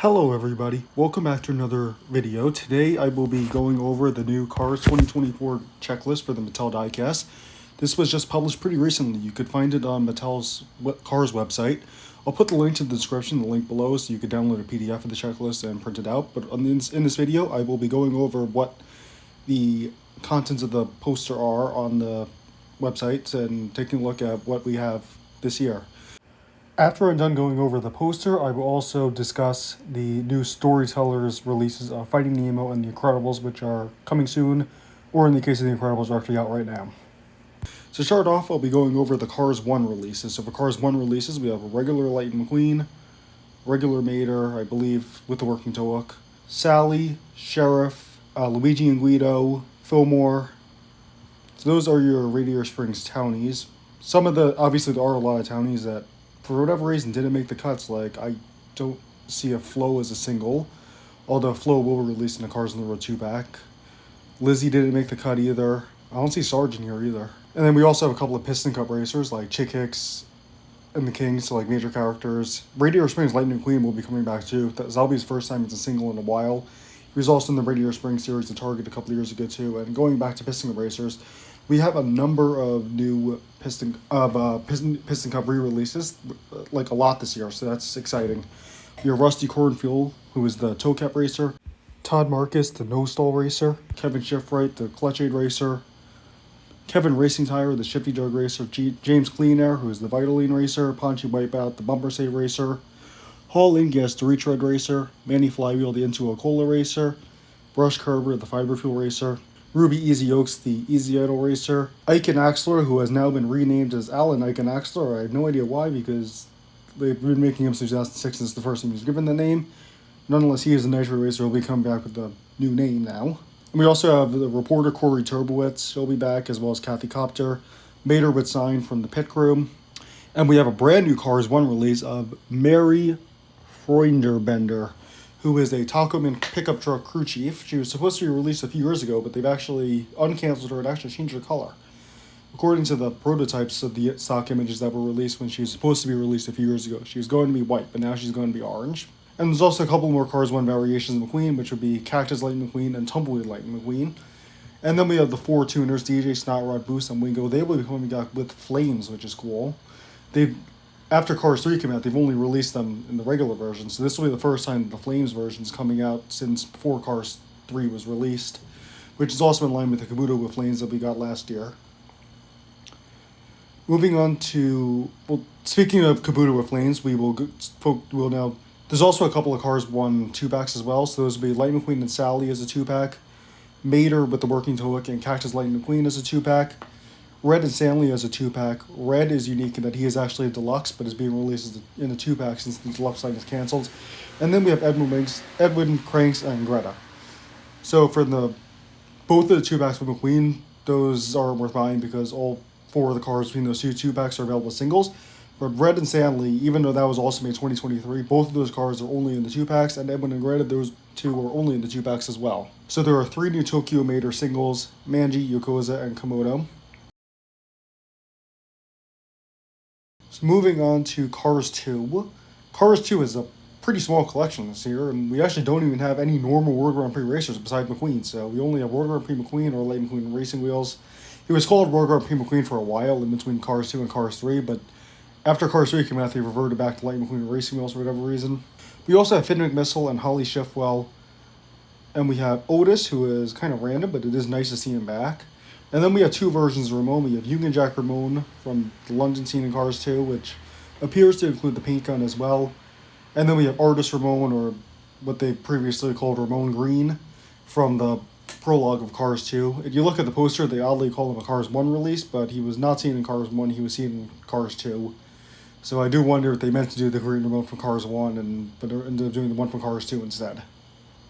Hello everybody, welcome back to another video. Today I will be going over the new Cars 2024 checklist for the Mattel Diecast. This was just published pretty recently. You could find it on Mattel's Cars website. I'll put the link to the description, the link below, so you could download a PDF of the checklist and print it out. But in this video, I will be going over what the contents of the poster are on the website and taking a look at what we have this year. After I'm done going over the poster, I will also discuss the new Storytellers releases of Finding Nemo and The Incredibles, which are coming soon, or in the case of The Incredibles, are actually out right now. To start off, I'll be going over the Cars 1 releases. So for Cars 1 releases, we have a regular Lightning McQueen, regular Mater, I believe, with the working tow hook, Sally, Sheriff, Luigi and Guido, Fillmore. So those are your Radiator Springs townies. Obviously there are a lot of townies that for whatever reason didn't make the cuts. Like, I don't see a Flo as a single, although Flo will be released in the Cars on the Road 2-pack. Lizzie didn't make the cut either. I don't see Sarge in here either. And then we also have a couple of Piston Cup racers like Chick Hicks and the Kings, so like major characters. Radiator Springs Lightning McQueen will be coming back too. That'll be his first time as a single in a while. He was also in the Radiator Springs series, the Target, a couple of years ago too. And going back to Piston Cup racers, we have a number of new Piston Cup re-releases, like a lot this year, so that's exciting. We have Rusty Cornfuel, who is the Toe Cap racer, Todd Marcus, the No Stall racer, Kevin Shifright, the Clutch Aid racer, Kevin Racing Tire, the Shifty Dog racer, James Clean Air, who is the Vitaline racer, Ponchi Wipeout, the Bumper Save racer, Hall Ingas, the Retread racer, Manny Flywheel, the Into a Cola racer, Brush Kerber, the Fiber Fuel racer, Ruby Easy Oaks, the Easy Idol racer, Ike and Axler, who has now been renamed as Alan Ike and Axler. I have no idea why, because they've been making him since 2006 since the first time he was given the name. Nonetheless, he is a Nitro racer. He'll be coming back with the new name now. And we also have the reporter Corey Turbowitz. He'll be back, as well as Kathy Copter, Mater with Sign from the Pit Crew. And we have a brand new Cars 1 release of Mary Freunderbender, who is a Tacoman pickup truck crew chief. She was supposed to be released a few years ago, but they've actually uncanceled her and actually changed her color. According to the prototypes of the stock images that were released when she was supposed to be released a few years ago, she was going to be white, but now she's going to be orange. And there's also a couple more Cars 1 variations of McQueen, which would be Cactus Lightning McQueen and Tumbleweed Lightning McQueen. And then we have the four tuners, DJ, Snotrod, Boost, and Wingo. They will be coming back with flames, which is cool. After Cars 3 came out, they've only released them in the regular version, so this will be the first time the Flames version is coming out since before Cars 3 was released, which is also in line with the Kabuto with Flames that we got last year. Moving on to, speaking of Kabuto with Flames, we'll now, there's also a couple of Cars 1 2-packs as well, so those will be Lightning McQueen and Sally as a 2-pack, Mater with the Working Tow Hook and Cactus Lightning McQueen as a 2-pack, Red and Stanley as a 2-pack. Red is unique in that he is actually a deluxe, but is being released in a 2-pack since the deluxe line is canceled. And then we have Edwin, Cranks, and Greta. So for both of the 2-packs with McQueen, those are worth buying because all four of the cars between those two 2-packs are available as singles. But Red and Stanley, even though that was also made 2023, both of those cars are only in the 2-packs, and Edwin and Greta, those two are only in the 2-packs as well. So there are 3 new Tokyo Mater singles, Manji, Yokoza, and Komodo. Moving on to Cars 2. Cars 2 is a pretty small collection this year, and we actually don't even have any normal World Grand Prix racers besides McQueen, so we only have World Grand Prix McQueen or Light McQueen Racing Wheels. He was called World Grand Prix McQueen for a while in between Cars 2 and Cars 3, but after Cars 3 came out, they reverted back to Light McQueen Racing Wheels for whatever reason. We also have Finn McMissile and Holly Schiffwell, and we have Otis, who is kind of random, but it is nice to see him back. And then we have 2 versions of Ramon. We have Union Jack Ramon from the London scene in Cars 2, which appears to include the paint gun as well. And then we have Artist Ramon, or what they previously called Ramon Green, from the prologue of Cars 2. If you look at the poster, they oddly call him a Cars 1 release, but he was not seen in Cars 1, he was seen in Cars 2. So I do wonder if they meant to do the Green Ramon from Cars 1, but ended up doing the one from Cars 2 instead.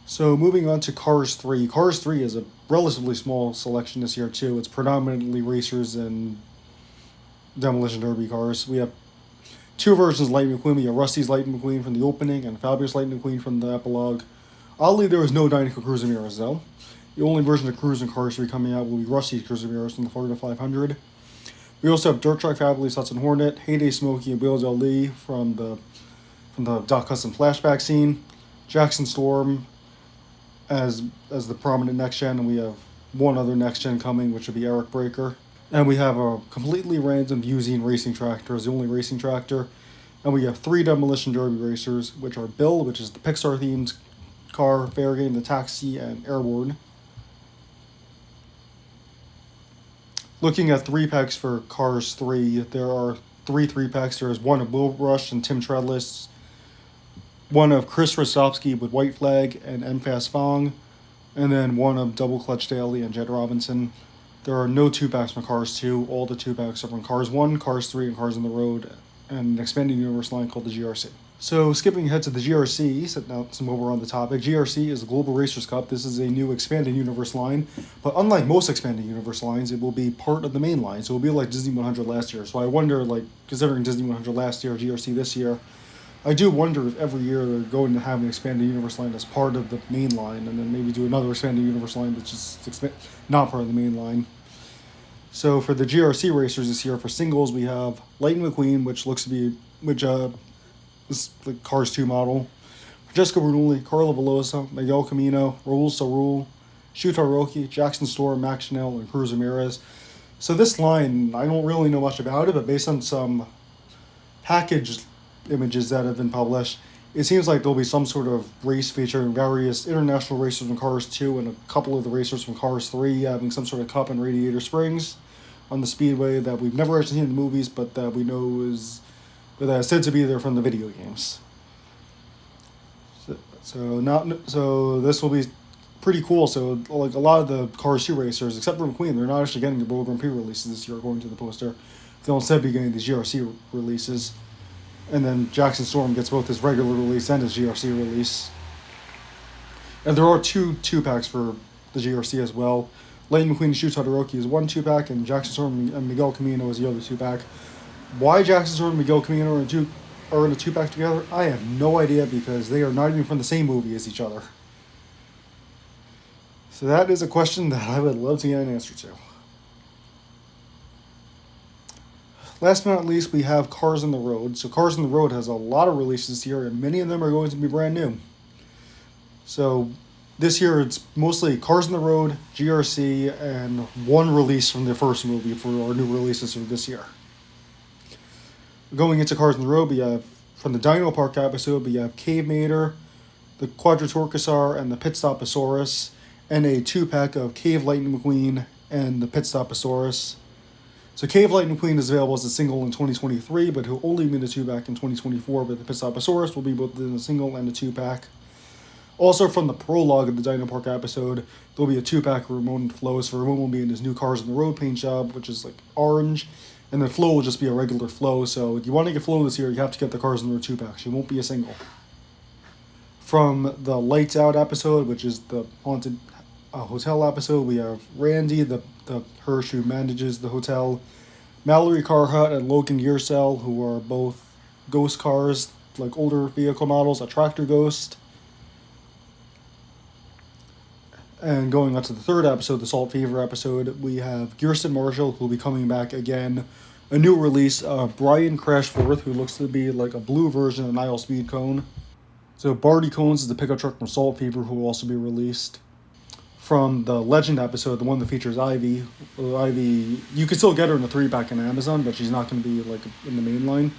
So moving on to Cars 3. Cars 3 is a relatively small selection this year too. It's predominantly racers and demolition derby cars. We have 2 versions of Lightning McQueen. We have Rusty's Lightning McQueen from the opening and Fabulous Lightning McQueen from the epilogue. Oddly, there was no Dynaco Cruiser Mirrors though. The only version of Cruise and Cars 3 coming out will be Rusty's Cruiser Mirrors from the Florida 500. We also have Dirt Track Fabulous Hudson Hornet, Heyday Smokey, and Wheels Lee from the Doc Custom flashback scene. Jackson Storm as the prominent next gen, and we have one other next gen coming, which would be Eric Breaker. And we have a completely random Usine racing tractor as the only racing tractor. And we have 3 Demolition Derby racers, which are Bill, which is the Pixar themed car, Fairgame, the Taxi, and Airborne. Looking at 3-packs for Cars 3, there are 3 3-packs. There is one of Will Rush and Tim Treadless, one of Chris Rostovsky with White Flag and M-Fast Fong, and then one of Double Clutch Daly and Jed Robinson. There are no 2-packs from Cars 2. All the 2-packs are from Cars 1, Cars 3, and Cars on the Road, and an expanding universe line called the GRC. So skipping ahead to the GRC, so now some more on the topic, GRC is the Global Racers Cup. This is a new expanding universe line, but unlike most expanding universe lines, it will be part of the main line. So it will be like Disney 100 last year. So I wonder, like, considering Disney 100 last year, GRC this year, I do wonder if every year they're going to have an expanded universe line as part of the main line, and then maybe do another expanded universe line that's just not part of the main line. So for the GRC racers this year, for singles, we have Lightning McQueen, which is the Cars 2 model, Francesco Bernoulli, Carla Velosa, Miguel Camino, Raul Sarul, Shuta Roki, Jackson Storr, Max Chanel, and Cruz Ramirez. So this line, I don't really know much about it, but based on some packaged images that have been published, it seems like there'll be some sort of race featuring various international racers from Cars 2 and a couple of the racers from Cars 3 having some sort of cup in Radiator Springs on the speedway that we've never actually seen in the movies, but that we know is said to be there from the video games. So this will be pretty cool. So like a lot of the Cars 2 racers, except for McQueen, they're not actually getting the World Grand Prix releases this year according to the poster. They'll instead be getting these GRC releases. And then Jackson Storm gets both his regular release and his GRC release. And there are 2 2-packs for the GRC as well. Lightning McQueen and Shu Todoroki is 1 2-pack, and Jackson Storm and Miguel Camino is the other 2-pack. Why Jackson Storm and Miguel Camino are in a 2-pack together, I have no idea, because they are not even from the same movie as each other. So that is a question that I would love to get an answer to. Last but not least, we have Cars on the Road. So Cars on the Road has a lot of releases this year, and many of them are going to be brand new. So this year it's mostly Cars on the Road, GRC, and 1 release from the first movie for our new releases for this year. Going into Cars on the Road, we have, from the Dino Park episode, we have Cave Mater, the Quadratorkosaur, and the Pitstoposaurus, and a 2-pack of Cave Lightning McQueen and the Pitstoposaurus. So Cave Lightning McQueen is available as a single in 2023, but he'll only be in a 2-pack in 2024, but the Pitstoposaurus will be both in a single and a 2-pack. Also from the prologue of the Dino Park episode, there'll be a 2-pack of Ramon and Flo. So Ramon will be in his new Cars on the Road paint job, which is like orange, and then Flo will just be a regular Flo. So if you want to get Flo this year, you have to get the Cars on the Road 2-pack. She won't be a single. From the Lights Out episode, which is the haunted hotel episode, we have Randy, the Hirsch who manages the hotel, Mallory Carhut and Logan Gearsell, who are both ghost cars, like older vehicle models, a tractor ghost. And going on to the 3rd episode, the Salt Fever episode, we have Gearston Marshall, who will be coming back again. A new release, Brian Crashforth, who looks to be like a blue version of Nile Speed Cone. So Barty Cones is the pickup truck from Salt Fever, who will also be released. From the Legend episode, the one that features Ivy. Ivy, you can still get her in a 3-pack on Amazon, but she's not going to be like in the main line.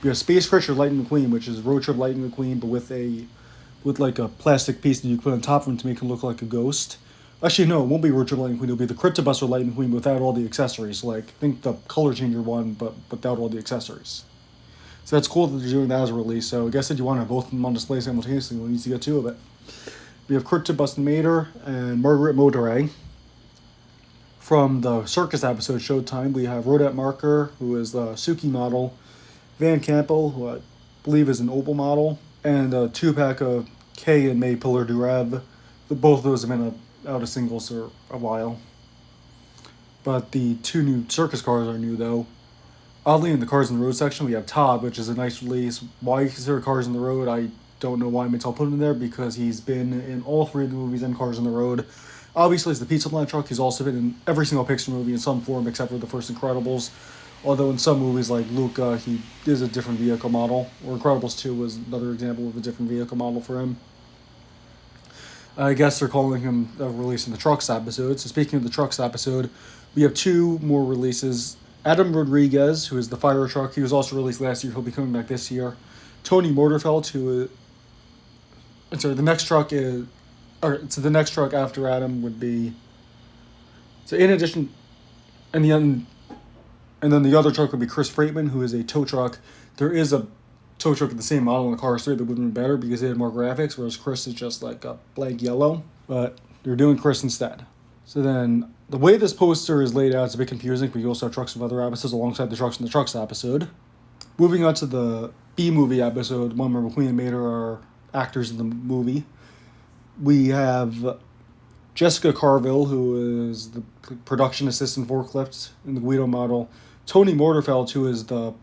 We have Space Crusher Lightning McQueen, which is Road Trip Lightning McQueen, but with like a plastic piece that you put on top of him to make it look like a ghost. Actually, no, it won't be Road Trip Lightning McQueen. It'll be the Cryptobuster Lightning McQueen without all the accessories. Like, think the color changer one, but without all the accessories. So that's cool that they're doing that as a release. So I guess if you want to have both of them on display simultaneously, we'll need to get 2 of it. We have Cryptobust Mater and Margaret Motoray. From the Circus episode Showtime, we have Rodette Marker, who is the Suki model, Van Campbell, who I believe is an Opel model, and a 2-pack of Kay and May Pillar du Rev. Both of those have been out of singles for a while. But the 2 new circus cars are new, though. Oddly, in the Cars on the Road section, we have Todd, which is a nice release. Why is there Cars on the Road? I don't know why Mattel put him in there, because he's been in all 3 of the movies and Cars on the Road. Obviously, as the Pizza Plant truck, he's also been in every single Pixar movie in some form, except for the first Incredibles. Although in some movies like Luca, he is a different vehicle model. Or Incredibles 2 was another example of a different vehicle model for him. I guess they're calling him releasing the Trucks episode. So speaking of the Trucks episode, we have two more releases. Adam Rodriguez, who is the fire truck, he was also released last year. He'll be coming back this year. Tony Morterfeld, who, sorry, the next truck is, so the next truck after Adam would be. So in addition, and then the other truck would be Chris Freightman, who is a tow truck. There is a tow truck with the same model in the Cars 3 that would have been better because they had more graphics, whereas Chris is just like a blank yellow. But they're doing Chris instead. So then, the way this poster is laid out is a bit confusing, but you also have trucks of other episodes alongside the trucks in the Trucks episode. Moving on to the B-movie episode, one where McQueen and Mater are actors in the movie. We have Jessica Carville, who is the production assistant forklift in the Guido model. Tony Morterfeld, who is the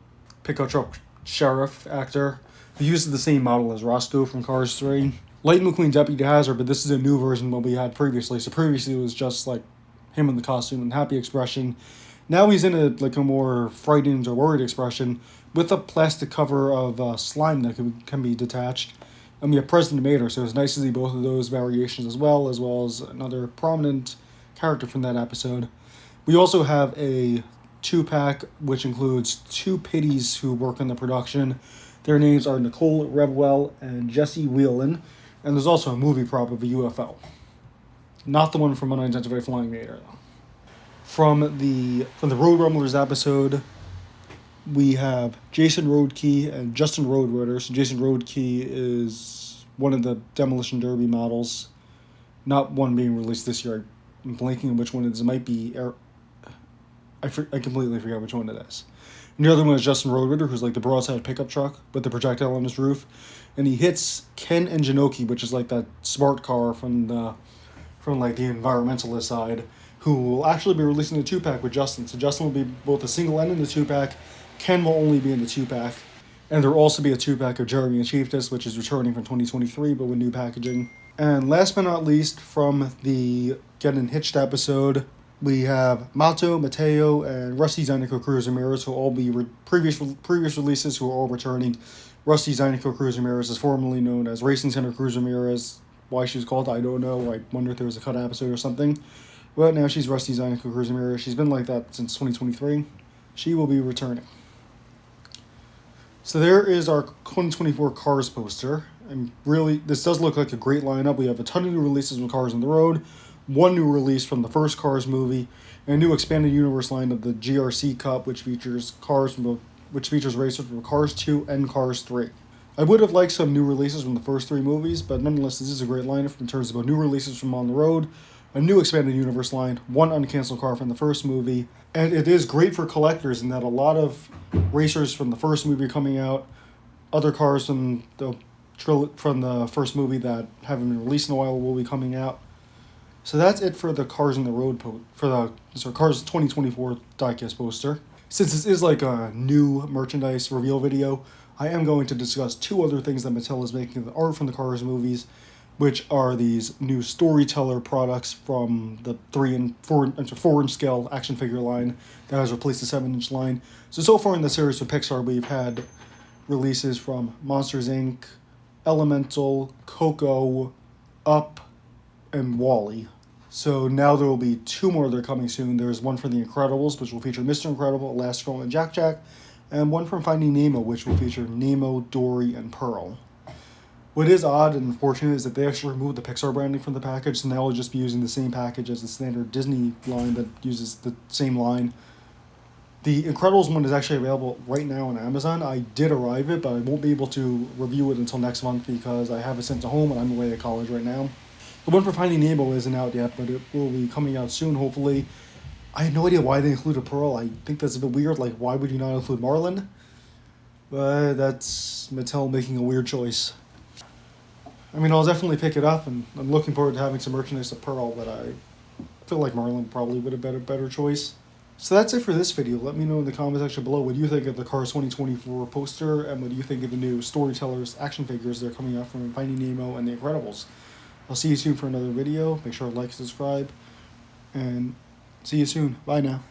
pickup truck sheriff actor, who uses the same model as Roscoe from Cars 3. Lightning McQueen Deputy Hazard, but this is a new version of what we had previously. So previously it was just like him in the costume and happy expression. Now he's in a more frightened or worried expression with a plastic cover of slime that can be detached. And we have President Mater, so it's nice to see both of those variations as well as another prominent character from that episode. We also have a 2-pack, which includes 2 pitties who work in the production. Their names are Nicole Revwell and Jesse Whelan. And there's also a movie prop of a UFO. Not the one from Unidentified Flying Mater, though. From the Road Rumblers episode, we have Jason Roadkey and Justin Roadrunner. So Jason Roadkey is one of the Demolition Derby models. Not one being released this year. I'm blanking on which one it is. It might be... I completely forgot which one it is. And the other one is Justin Roadrunner, who's like the broadside pickup truck with the projectile on his roof. And he hits Ken and Janoki, which is like that smart car from the environmentalist side, who will actually be releasing the 2-pack with Justin. So Justin will be both a single and in the 2-pack. Ken will only be in the 2-pack. And there will also be a 2-pack of Jeremy and Chiefess, which is returning from 2023, but with new packaging. And last but not least, from the Getting Hitched episode, we have Mato, Mateo, and Rusty Zynico Cruz Ramirez, who will all be previous releases, who are all returning. Rusty Zynico Cruz Ramirez is formerly known as Racing Center Cruz Ramirez. Why she was called, I don't know. I wonder if there was a cut episode or something. But now she's Rusty Zynico Cruz Ramirez. She's been like that since 2023. She will be returning. So there is our 2024 Cars poster. And really, this does look like a great lineup. We have a ton of new releases with Cars on the road, one new release from the first Cars movie, and a new expanded universe line of the GRC Cup, which features racers from Cars 2 and Cars 3. I would have liked some new releases from the first 3 movies, but nonetheless, this is a great lineup in terms of new releases from on the road, a new expanded universe line, one uncanceled car from the first movie, and it is great for collectors in that a lot of racers from the first movie are coming out, other cars from the first movie that haven't been released in a while will be coming out. So that's it for the Cars on the Road Cars 2024 diecast poster. Since this is like a new merchandise reveal video, I am going to discuss 2 other things that Mattel is making that aren't from the Cars movies, which are these new Storyteller products from the 4-inch scale action figure line that has replaced the 7-inch line. So far in the series with Pixar, we've had releases from Monsters Inc., Elemental, Coco, Up, and Wall-E. So now there will be 2 more that are coming soon. There's one for The Incredibles, which will feature Mr. Incredible, Elastigirl, and Jack-Jack, and one from Finding Nemo, which will feature Nemo, Dory, and Pearl. What is odd and unfortunate is that they actually removed the Pixar branding from the package, so now we'll just be using the same package as the standard Disney line that uses the same line. The Incredibles one is actually available right now on Amazon. I did arrive it, but I won't be able to review it until next month because I have it sent to home and I'm away at college right now. The one for Finding Nemo isn't out yet, but it will be coming out soon, hopefully. I have no idea why they included Pearl. I think that's a bit weird. Like, why would you not include Marlin? But that's Mattel making a weird choice. I mean, I'll definitely pick it up, and I'm looking forward to having some merchandise of Pearl, but I feel like Marlin probably would have been a better choice. So that's it for this video. Let me know in the comment section below what you think of the Cars 2024 poster, and what do you think of the new Storytellers action figures that are coming out from Finding Nemo and The Incredibles. I'll see you soon for another video. Make sure to like, subscribe, and see you soon. Bye now.